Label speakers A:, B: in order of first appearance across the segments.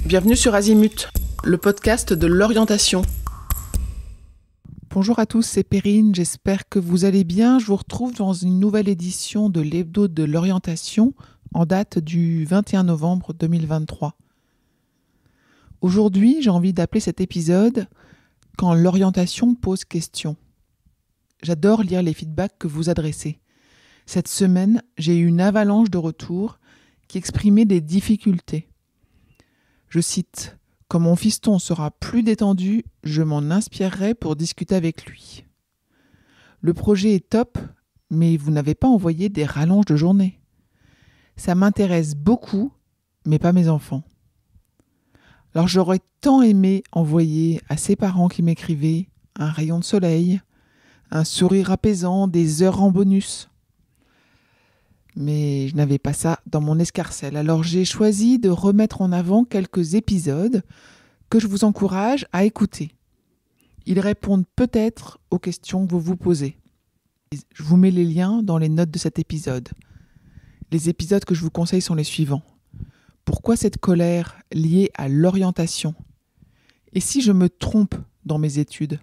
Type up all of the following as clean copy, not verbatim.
A: Bienvenue sur Azimut, le podcast de l'orientation.
B: Bonjour à tous, c'est Perrine, j'espère que vous allez bien. Je vous retrouve dans une nouvelle édition de l'Hebdo de l'orientation en date du 21 novembre 2023. Aujourd'hui, j'ai envie d'appeler cet épisode « Quand l'orientation pose question ». J'adore lire les feedbacks que vous adressez. Cette semaine, j'ai eu une avalanche de retours qui exprimaient des difficultés. Je cite « Quand mon fiston sera plus détendu, je m'en inspirerai pour discuter avec lui. » Le projet est top, mais vous n'avez pas envoyé des rallonges de journée. Ça m'intéresse beaucoup, mais pas mes enfants. Alors j'aurais tant aimé envoyer à ces parents qui m'écrivaient un rayon de soleil, un sourire apaisant, des heures en bonus. Mais je n'avais pas ça dans mon escarcelle. Alors j'ai choisi de remettre en avant quelques épisodes que je vous encourage à écouter. Ils répondent peut-être aux questions que vous vous posez. Je vous mets les liens dans les notes de cet épisode. Les épisodes que je vous conseille sont les suivants. Pourquoi cette colère liée à l'orientation ? Et si je me trompe dans mes études ?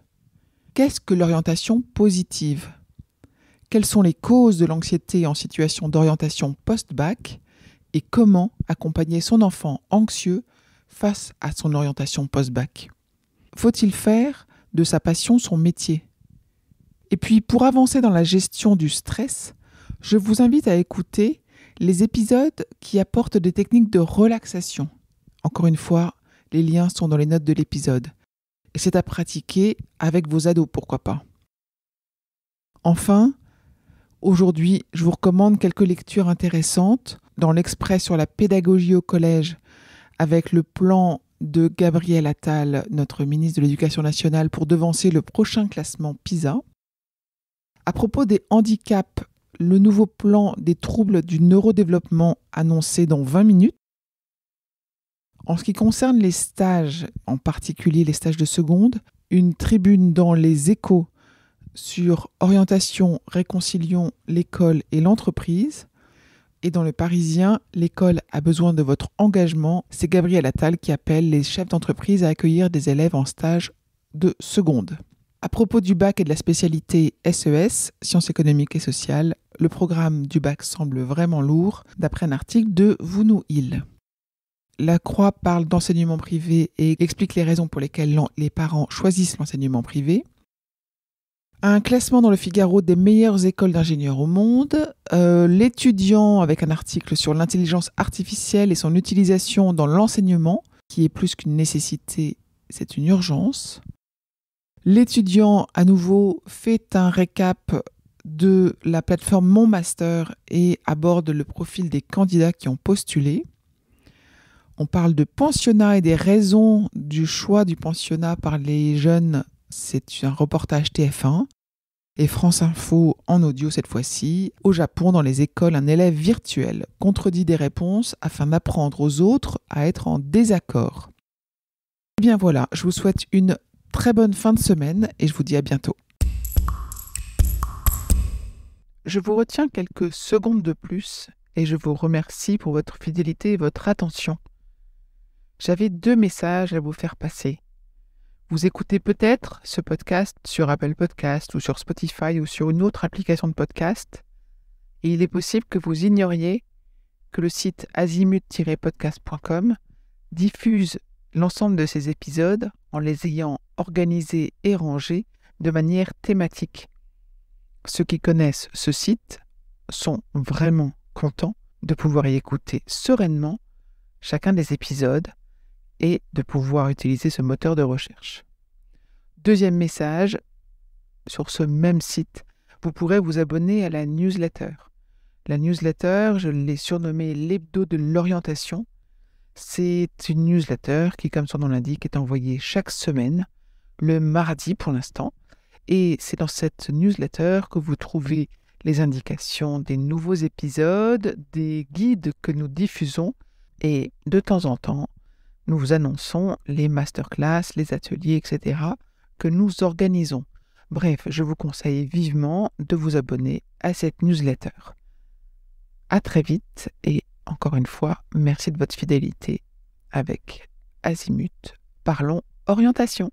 B: Qu'est-ce que l'orientation positive ? Quelles sont les causes de l'anxiété en situation d'orientation post-bac et comment accompagner son enfant anxieux face à son orientation post-bac ? Faut-il faire de sa passion son métier ? Et puis, pour avancer dans la gestion du stress, je vous invite à écouter les épisodes qui apportent des techniques de relaxation. Encore une fois, les liens sont dans les notes de l'épisode. Et c'est à pratiquer avec vos ados, pourquoi pas. Enfin, aujourd'hui, je vous recommande quelques lectures intéressantes dans l'Express sur la pédagogie au collège avec le plan de Gabriel Attal, notre ministre de l'Éducation nationale, pour devancer le prochain classement PISA. À propos des handicaps, le nouveau plan des troubles du neurodéveloppement annoncé dans 20 minutes. En ce qui concerne les stages, en particulier les stages de seconde, une tribune dans les Échos sur orientation, réconcilions l'école et l'entreprise. Et dans le Parisien, l'école a besoin de votre engagement. C'est Gabriel Attal qui appelle les chefs d'entreprise à accueillir des élèves en stage de seconde. À propos du bac et de la spécialité SES, sciences économiques et sociales, le programme du bac semble vraiment lourd, d'après un article de Vounou Hill. La Croix parle d'enseignement privé et explique les raisons pour lesquelles les parents choisissent l'enseignement privé. Un classement dans le Figaro des meilleures écoles d'ingénieurs au monde. L'étudiant avec un article sur l'intelligence artificielle et son utilisation dans l'enseignement, qui est plus qu'une nécessité, c'est une urgence. L'étudiant, à nouveau, fait un récap de la plateforme Mon Master et aborde le profil des candidats qui ont postulé. On parle de pensionnat et des raisons du choix du pensionnat par les jeunes. C'est un reportage TF1 et France Info en audio cette fois-ci. Au Japon, dans les écoles, un élève virtuel contredit des réponses afin d'apprendre aux autres à être en désaccord. Et bien voilà, je vous souhaite une très bonne fin de semaine et je vous dis à bientôt. Je vous retiens quelques secondes de plus et je vous remercie pour votre fidélité et votre attention. J'avais 2 messages à vous faire passer. Vous écoutez peut-être ce podcast sur Apple Podcast ou sur Spotify ou sur une autre application de podcast. Et il est possible que vous ignoriez que le site azimut-podcast.com diffuse l'ensemble de ces épisodes en les ayant organisés et rangés de manière thématique. Ceux qui connaissent ce site sont vraiment contents de pouvoir y écouter sereinement chacun des épisodes et de pouvoir utiliser ce moteur de recherche. Deuxième message, sur ce même site, vous pourrez vous abonner à la newsletter. La newsletter, je l'ai surnommée l'Hebdo de l'orientation. C'est une newsletter qui, comme son nom l'indique, est envoyée chaque semaine, le mardi pour l'instant. Et c'est dans cette newsletter que vous trouvez les indications des nouveaux épisodes, des guides que nous diffusons et de temps en temps, nous vous annonçons les masterclass, les ateliers, etc. que nous organisons. Bref, je vous conseille vivement de vous abonner à cette newsletter. À très vite et encore une fois, merci de votre fidélité avec Azimut. Parlons orientation.